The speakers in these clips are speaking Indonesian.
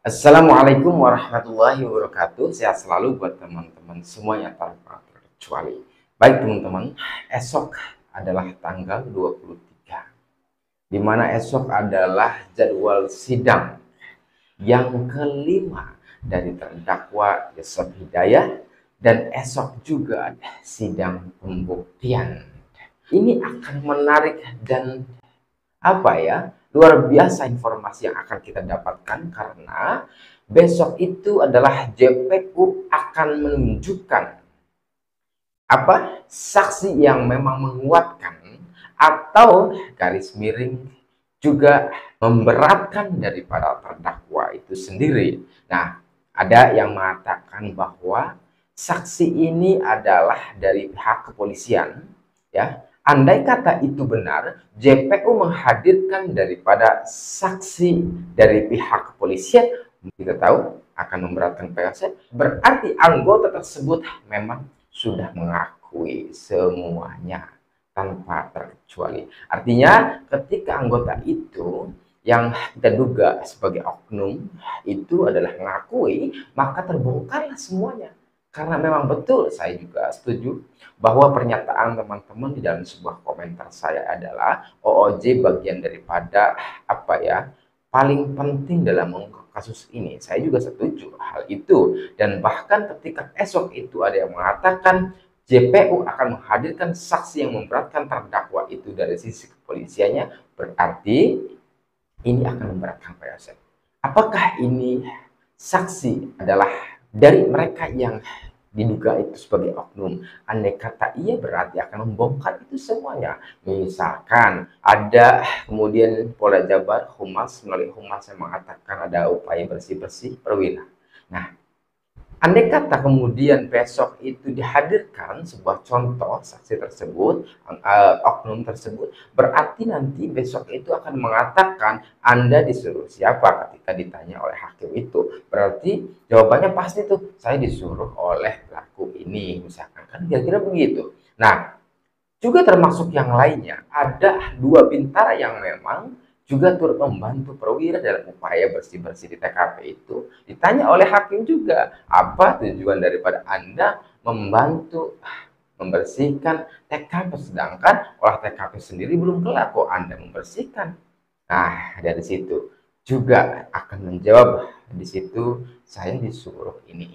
Assalamualaikum warahmatullahi wabarakatuh. Sehat selalu buat teman-teman semuanya tanpa terkecuali. Baik teman-teman, esok adalah tanggal 23, di mana esok adalah jadwal sidang yang kelima dari terdakwa Yusuf Hidayah, dan esok juga ada sidang pembuktian. Ini akan menarik dan luar biasa informasi yang akan kita dapatkan, karena besok itu adalah JPU akan menunjukkan saksi yang memang menguatkan atau garis miring juga memberatkan daripada terdakwa itu sendiri. Nah, ada yang mengatakan bahwa saksi ini adalah dari pihak kepolisian, ya. Andai kata itu benar, JPU menghadirkan daripada saksi dari pihak kepolisian, kita tahu akan memberatkan POC, berarti anggota tersebut memang sudah mengakui semuanya tanpa terkecuali. Artinya ketika anggota itu yang kita duga sebagai oknum itu adalah mengakui, maka terbongkarlah semuanya. Karena memang betul, saya juga setuju bahwa pernyataan teman-teman di dalam sebuah komentar saya adalah OOJ bagian daripada paling penting dalam mengungkap kasus ini. Saya juga setuju hal itu, dan bahkan ketika esok itu ada yang mengatakan JPU akan menghadirkan saksi yang memberatkan terdakwa itu dari sisi kepolisiannya, berarti ini akan memberatkan PSN. Apakah ini saksi adalah dari mereka yang diduga itu sebagai oknum? Andai kata iya, berarti akan membongkar itu semuanya. Misalkan ada kemudian Polda Jabar, Humas, melalui Humas yang mengatakan ada upaya bersih-bersih perwira. Nah, andai kata kemudian besok itu dihadirkan sebuah contoh saksi tersebut, oknum tersebut, berarti nanti besok itu akan mengatakan Anda disuruh siapa ketika ditanya oleh hakim itu. Berarti jawabannya pasti tuh, saya disuruh oleh pelaku ini, misalkan, kan kira-kira begitu. Nah, juga termasuk yang lainnya, ada dua bintara yang memang juga turut membantu perwira dalam upaya bersih-bersih di TKP itu. Ditanya oleh hakim juga, apa tujuan daripada Anda membantu membersihkan TKP, sedangkan olah TKP sendiri belum kelar, kok Anda membersihkan? Nah, dari situ juga akan menjawab, di situ saya disuruh ini.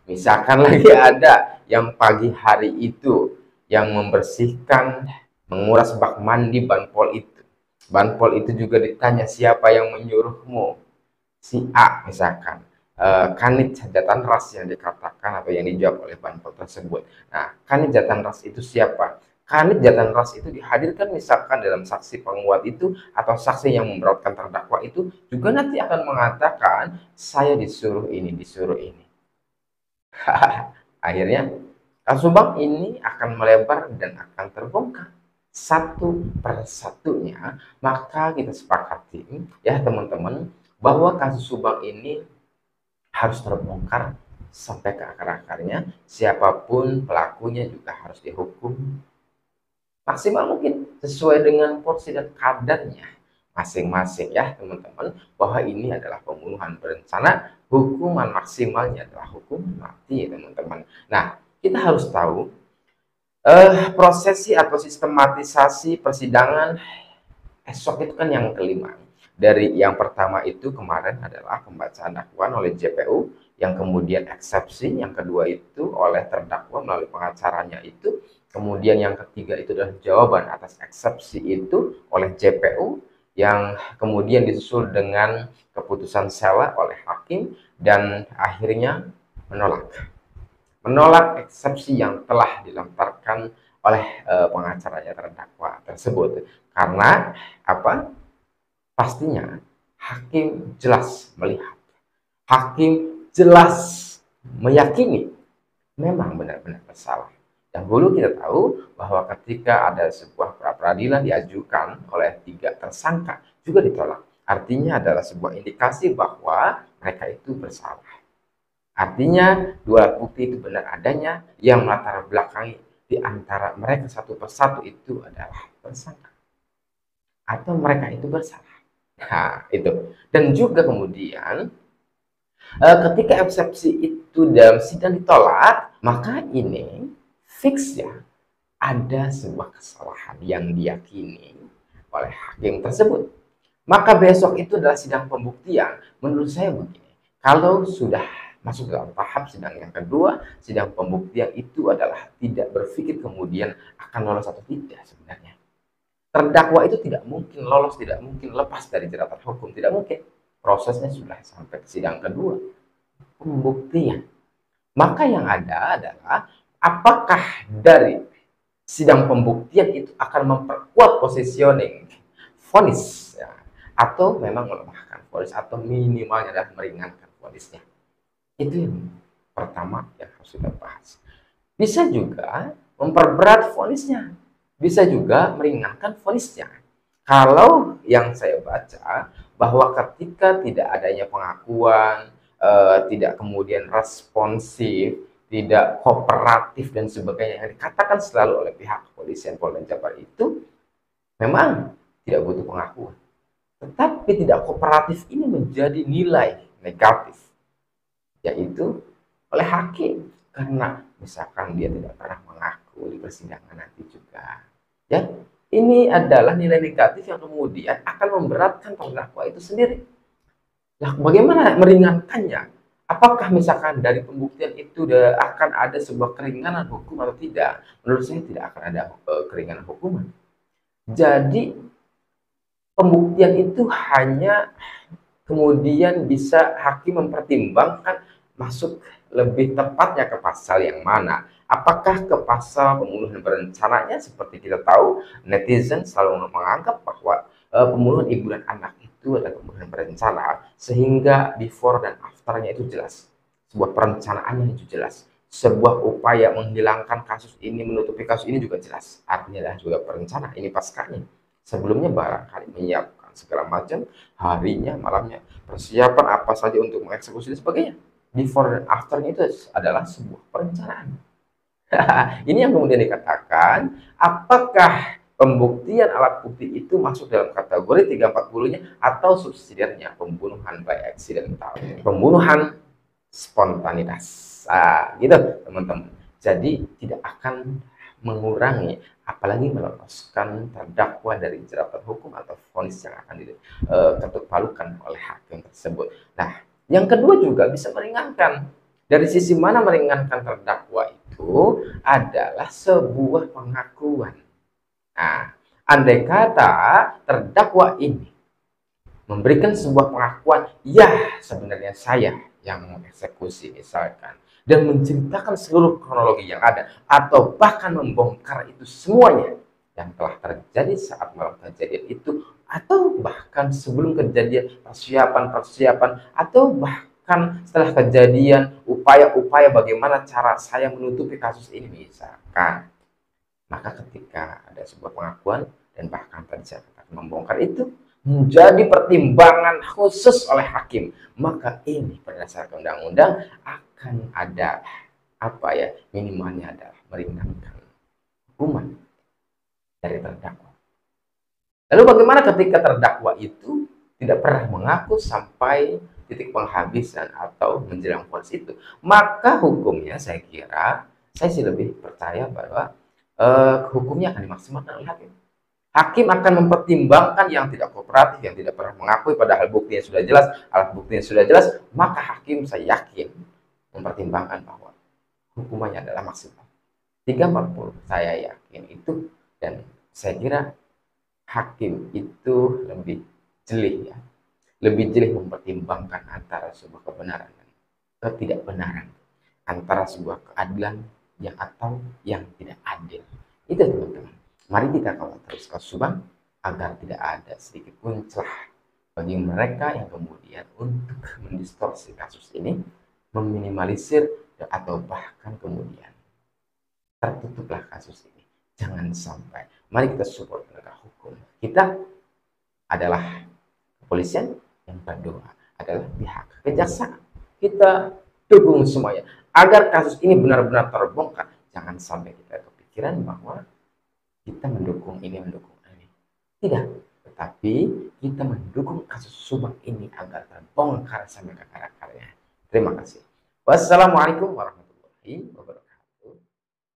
Misalkan lagi ada yang pagi hari itu yang membersihkan, menguras bak mandi Banpol itu. Banpol itu juga ditanya, siapa yang menyuruhmu? Si A misalkan. Kanit jatan ras yang dikatakan atau yang dijawab oleh Banpol tersebut. Nah, kanit jatan ras itu siapa? Kanit jatan ras itu dihadirkan misalkan dalam saksi penguat itu atau saksi yang memberatkan terdakwa itu juga nanti akan mengatakan, saya disuruh ini. Akhirnya kasus Subang ini akan melebar dan akan terbongkar satu persatunya. Maka kita sepakati ya teman-teman, bahwa kasus Subang ini harus terbongkar sampai ke akar-akarnya. Siapapun pelakunya juga harus dihukum maksimal mungkin sesuai dengan porsi dan kadarnya masing-masing ya teman-teman, bahwa ini adalah pembunuhan berencana, hukuman maksimalnya adalah hukuman mati ya teman-teman. Nah, kita harus tahu prosesi atau sistematisasi persidangan esok itu kan yang kelima. Dari yang pertama itu kemarin adalah pembacaan dakwaan oleh JPU, yang kemudian eksepsi, yang kedua itu oleh terdakwa melalui pengacaranya itu, kemudian yang ketiga itu adalah jawaban atas eksepsi itu oleh JPU, yang kemudian disusul dengan keputusan sela oleh hakim, dan akhirnya menolak eksepsi yang telah dilontarkan oleh pengacaranya terdakwa tersebut. Karena pastinya hakim jelas melihat, hakim jelas meyakini memang benar-benar bersalah. Dahulu kita tahu bahwa ketika ada sebuah pra-peradilan diajukan oleh 3 tersangka juga ditolak. Artinya adalah sebuah indikasi bahwa mereka itu bersalah. Artinya 2 alat bukti itu benar adanya, yang melatar belakangi di antara mereka satu persatu itu adalah tersangka atau mereka itu bersalah. Nah, itu. Dan juga kemudian ketika eksepsi itu dalam sidang ditolak, maka ini fix ya, ada sebuah kesalahan yang diyakini oleh hakim tersebut. Maka besok itu adalah sidang pembuktian. Menurut saya begini, kalau sudah masuk dalam tahap sidang yang kedua, sidang pembuktian itu adalah tidak berpikir kemudian akan lolos atau tidak sebenarnya. Terdakwa itu tidak mungkin lolos, tidak mungkin lepas dari jeratan hukum, tidak mungkin. Prosesnya sudah sampai ke sidang kedua, pembuktian. Maka yang ada adalah apakah dari sidang pembuktian itu akan memperkuat positioning vonis ya, atau memang melemahkan vonis atau minimalnya adalah meringankan vonisnya. Itu yang pertama yang harus kita bahas. Bisa juga memperberat vonisnya, bisa juga meringankan vonisnya. Kalau yang saya baca bahwa ketika tidak adanya pengakuan, tidak kemudian responsif, tidak kooperatif dan sebagainya yang dikatakan selalu oleh pihak kepolisian Polda Jabar itu memang tidak butuh pengakuan. Tetapi tidak kooperatif ini menjadi nilai negatif, yaitu oleh hakim. Karena misalkan dia tidak pernah mengaku di persidangan nanti juga. Ya, ini adalah nilai negatif yang kemudian akan memberatkan terdakwa itu sendiri. Nah, bagaimana meringankannya? Apakah misalkan dari pembuktian itu akan ada sebuah keringanan hukum atau tidak? Menurut saya tidak akan ada keringanan hukuman. Jadi pembuktian itu hanya kemudian bisa hakim mempertimbangkan masuk lebih tepatnya ke pasal yang mana. Apakah ke pasal pembunuhan berencananya? Seperti kita tahu, netizen selalu menganggap bahwa pembunuhan ibu dan anak itu adalah pembunuhan berencana, sehingga before dan afternya itu jelas. Sebuah perencanaannya itu jelas. Sebuah upaya menghilangkan kasus ini, menutupi kasus ini juga jelas. Artinya adalah juga perencana, ini paskanya. Sebelumnya barangkali menyiapkan segala macam, harinya, malamnya, persiapan apa saja untuk mengeksekusi dan sebagainya. Before dan afternya itu adalah sebuah perencanaan. Ini yang kemudian dikatakan, apakah pembuktian alat bukti itu masuk dalam kategori 340-nya atau subsidiarnya, pembunuhan by accidental, pembunuhan spontanitas. Gitu teman-teman. Jadi tidak akan mengurangi, apalagi meloloskan terdakwa dari jeratan hukum atau vonis yang akan diketuk palukan oleh hakim tersebut. Nah, yang kedua juga bisa meringankan. Dari sisi mana meringankan terdakwa itu adalah sebuah pengakuan. Nah, andai kata terdakwa ini memberikan sebuah pengakuan, ya sebenarnya saya yang mengeksekusi misalkan, dan menceritakan seluruh kronologi yang ada, atau bahkan membongkar itu semuanya yang telah terjadi saat malam kejadian itu, atau bahkan sebelum kejadian, persiapan, atau bahkan setelah kejadian, upaya-upaya bagaimana cara saya menutupi kasus ini misalkan. Maka ketika ada sebuah pengakuan, dan bahkan tadi saya katakan membongkar itu, menjadi pertimbangan khusus oleh hakim, maka ini berdasarkan undang-undang akan ada minimalnya adalah meringankan hukuman dari terdakwa. Lalu bagaimana ketika terdakwa itu tidak pernah mengaku sampai titik penghabisan atau menjelang vonis itu? Maka hukumnya saya kira, saya sih lebih percaya bahwa hukumnya akan dimaksimalkan oleh hakim. Hakim akan mempertimbangkan yang tidak kooperatif, yang tidak pernah mengakui padahal buktinya sudah jelas, alat buktinya sudah jelas, maka hakim saya yakin mempertimbangkan bahwa hukumannya adalah maksimal 340. Saya yakin itu, dan saya kira hakim itu lebih jeli ya, lebih jeli mempertimbangkan antara sebuah kebenaran dan ketidakbenaran, antara sebuah keadilan yang atau yang tidak adil. Itu teman-teman. Mari kita kawal terus kasus Subang agar tidak ada sedikit pun celah bagi mereka yang kemudian untuk mendistorsi kasus ini, meminimalisir, atau bahkan kemudian tertutuplah kasus ini. Jangan sampai. Mari kita support penegak hukum. Kita adalah kepolisian, yang kedua adalah pihak kejaksaan. Kita dukung semuanya agar kasus ini benar-benar terbongkar. Jangan sampai kita kepikiran bahwa kita mendukung ini, mendukung ini. Tidak. tetapi kita mendukung kasus Subang ini agar terbongkar sampai ke akar-akarnya. Terima kasih. Wassalamualaikum warahmatullahi wabarakatuh.